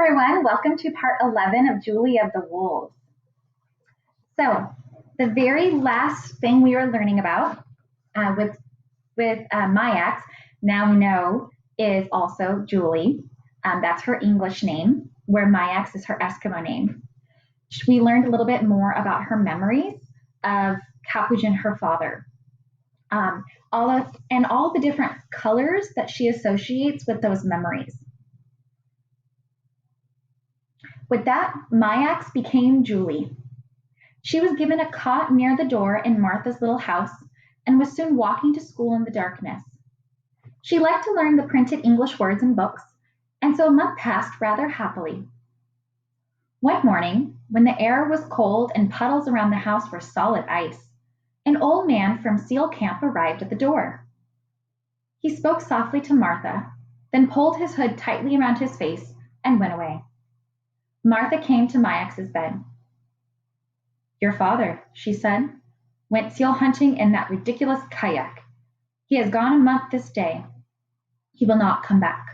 everyone. Welcome to part 11 of Julie of the Wolves. So, the very last thing we were learning about with Mayax, now we know, is also Julie. That's her English name, where Mayax is her Eskimo name. We learned a little bit more about her memories of Kapujin, her father. All the different colors that she associates with those memories. With that, Mayax became Julie. She was given a cot near the door in Martha's little house and was soon walking to school in the darkness. She liked to learn the printed English words in books, and so a month passed rather happily. One morning, when the air was cold and puddles around the house were solid ice, an old man from Seal Camp arrived at the door. He spoke softly to Martha, then pulled his hood tightly around his face and went away. Martha came to Mayax's bed. "Your father," she said, "went seal hunting in that ridiculous kayak. He has gone a month this day. He will not come back."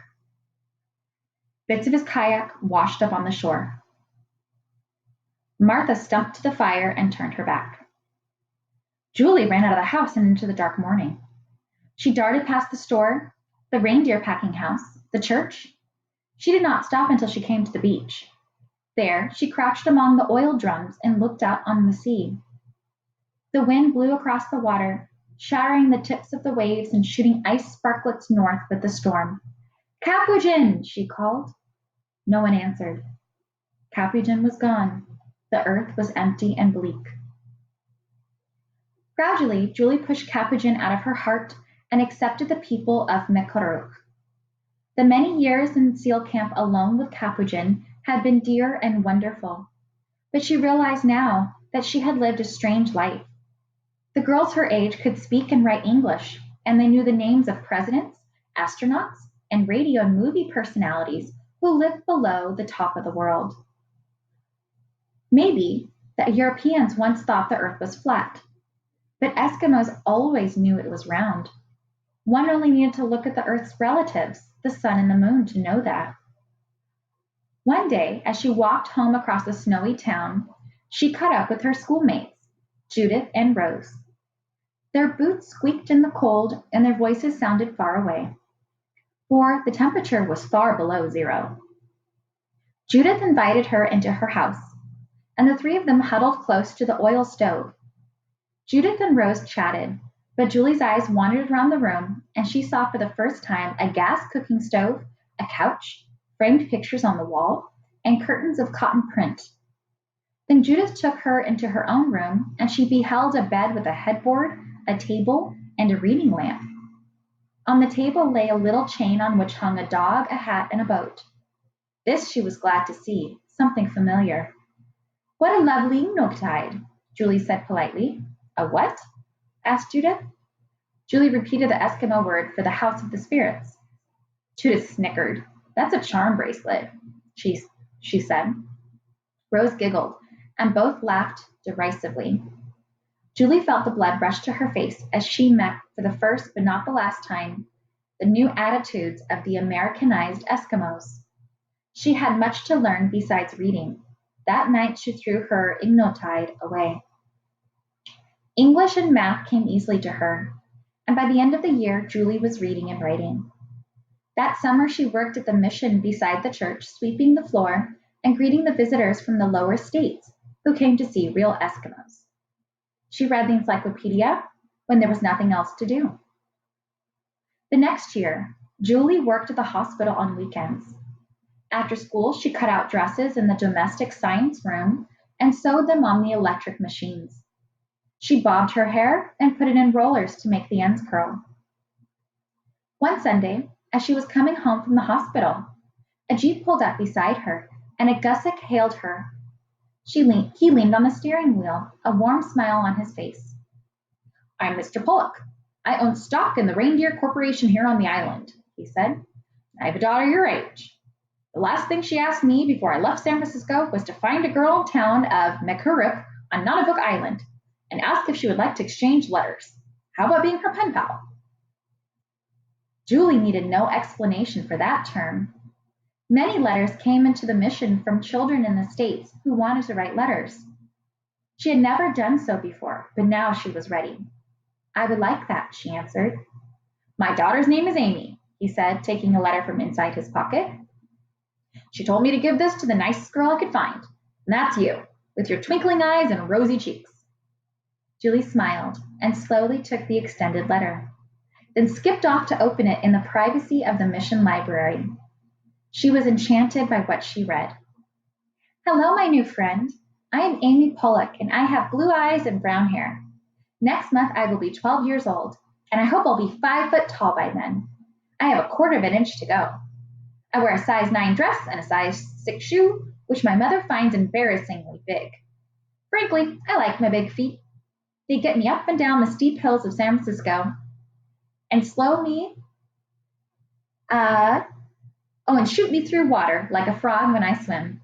Bits of his kayak washed up on the shore. Martha stumped to the fire and turned her back. Julie ran out of the house and into the dark morning. She darted past the store, the reindeer packing house, the church. She did not stop until she came to the beach. There, she crouched among the oil drums and looked out on the sea. The wind blew across the water, shattering the tips of the waves and shooting ice sparklets north with the storm. "Kapujin!" she called. No one answered. Kapujin was gone. The earth was empty and bleak. Gradually, Julie pushed Kapujin out of her heart and accepted the people of Mekoruk. The many years in Seal Camp alone with Kapujin had been dear and wonderful, but she realized now that she had lived a strange life. The girls her age could speak and write English, and they knew the names of presidents, astronauts, and radio and movie personalities who lived below the top of the world. Maybe the Europeans once thought the Earth was flat, but Eskimos always knew it was round. One only needed to look at the Earth's relatives, the sun and the moon, to know that. One day, as she walked home across the snowy town, she caught up with her schoolmates, Judith and Rose. Their boots squeaked in the cold and their voices sounded far away, for the temperature was far below zero. Judith invited her into her house, and the three of them huddled close to the oil stove. Judith and Rose chatted, but Julie's eyes wandered around the room, and she saw for the first time a gas cooking stove, a couch, framed pictures on the wall, and curtains of cotton print. Then Judith took her into her own room, and she beheld a bed with a headboard, a table, and a reading lamp. On the table lay a little chain on which hung a dog, a hat, and a boat. This she was glad to see, something familiar. "What a lovely nooktide," Julie said politely. "A what?" asked Judith. Julie repeated the Eskimo word for the house of the spirits. Judith snickered. "That's a charm bracelet," she said. Rose giggled, and both laughed derisively. Julie felt the blood rush to her face as she met, for the first but not the last time, the new attitudes of the Americanized Eskimos. She had much to learn besides reading. That night she threw her Ignotide away. English and math came easily to her, and by the end of the year, Julie was reading and writing. That summer, she worked at the mission beside the church, sweeping the floor and greeting the visitors from the lower states who came to see real Eskimos. She read the encyclopedia when there was nothing else to do. The next year, Julie worked at the hospital on weekends. After school, she cut out dresses in the domestic science room and sewed them on the electric machines. She bobbed her hair and put it in rollers to make the ends curl. One Sunday, as she was coming home from the hospital, a jeep pulled up beside her, and a Gusik hailed her. He leaned on the steering wheel, a warm smile on his face. "I'm Mr. Pollock. I own stock in the Reindeer Corporation here on the island," he said. "I have a daughter your age. The last thing she asked me before I left San Francisco was to find a girl in town of Mekoruk on Nunavut Island and ask if she would like to exchange letters. How about being her pen pal?" Julie needed no explanation for that term. Many letters came into the mission from children in the States who wanted to write letters. She had never done so before, but now she was ready. I would like that, she answered. My daughter's name is Amy, he said, taking a letter from inside his pocket. She told me to give this to the nicest girl I could find, and that's you, with your twinkling eyes and rosy cheeks. Julie smiled and slowly took the extended letter, then skipped off to open it in the privacy of the mission library. She was enchanted by what she read. Hello, my new friend. I am Amy Pollock, and I have blue eyes and brown hair. Next month I will be 12 years old, and I hope I'll be 5 foot tall by then. I have a quarter of an inch to go. I wear a size 9 dress and a size 6 shoe, which my mother finds embarrassingly big. Frankly, I like my big feet. They get me up and down the steep hills of San Francisco and and shoot me through water like a frog when I swim.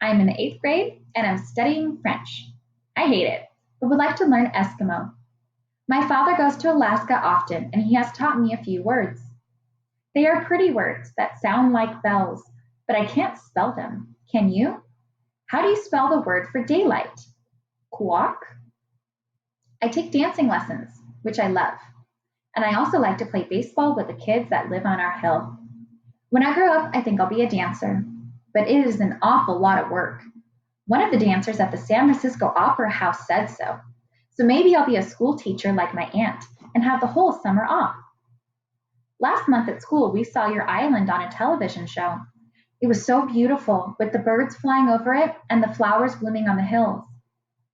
I am in the 8th grade and I'm studying French. I hate it, but would like to learn Eskimo. My father goes to Alaska often and he has taught me a few words. They are pretty words that sound like bells, but I can't spell them. Can you? How do you spell the word for daylight? Quack? I take dancing lessons, which I love, and I also like to play baseball with the kids that live on our hill. When I grow up, I think I'll be a dancer, but it is an awful lot of work. One of the dancers at the San Francisco Opera House said so. So maybe I'll be a school teacher like my aunt and have the whole summer off. Last month at school, we saw your island on a television show. It was so beautiful, with the birds flying over it and the flowers blooming on the hills,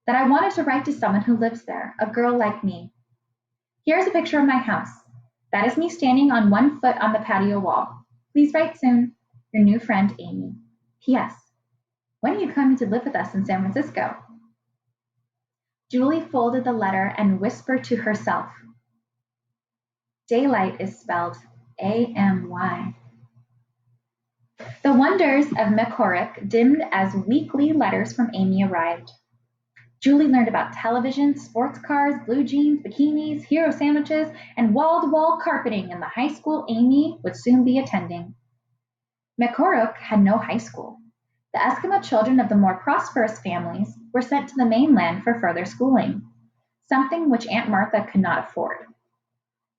that I wanted to write to someone who lives there, a girl like me. Here's a picture of my house. That is me standing on one foot on the patio wall. Please write soon. Your new friend, Amy. P.S. When are you coming to live with us in San Francisco? Julie folded the letter and whispered to herself. Daylight is spelled A-M-Y. The wonders of Mecorec dimmed as weekly letters from Amy arrived. Julie learned about television, sports cars, blue jeans, bikinis, hero sandwiches, and wall-to-wall carpeting in the high school Amy would soon be attending. Mecorec had no high school. The Eskimo children of the more prosperous families were sent to the mainland for further schooling, something which Aunt Martha could not afford.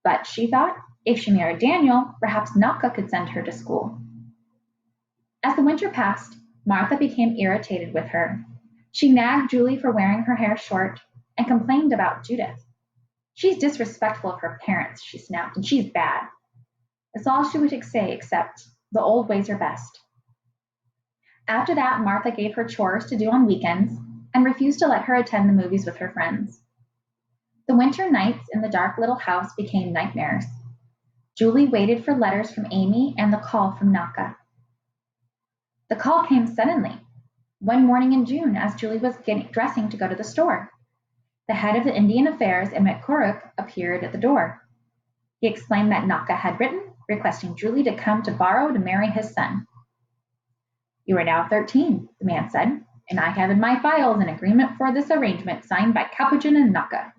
But she thought, if she married Daniel, perhaps Naka could send her to school. As the winter passed, Martha became irritated with her. She nagged Julie for wearing her hair short and complained about Judith. She's disrespectful of her parents, she snapped, and she's bad. That's all she would say, except the old ways are best. After that, Martha gave her chores to do on weekends and refused to let her attend the movies with her friends. The winter nights in the dark little house became nightmares. Julie waited for letters from Amy and the call from Naka. The call came suddenly, one morning in June as Julie was dressing to go to the store. The head of the Indian Affairs in Mecorec appeared at the door. He explained that Naka had written, requesting Julie to come to Barrow to marry his son. You are now 13, the man said, and I have in my files an agreement for this arrangement signed by Capuchin and Naka.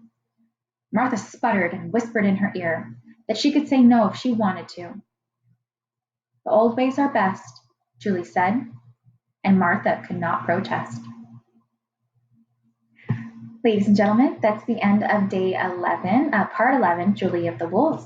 Martha sputtered and whispered in her ear that she could say no if she wanted to. The old ways are best, Julie said, and Martha could not protest. Ladies and gentlemen, that's the end of day 11, part 11, Julie of the Wolves.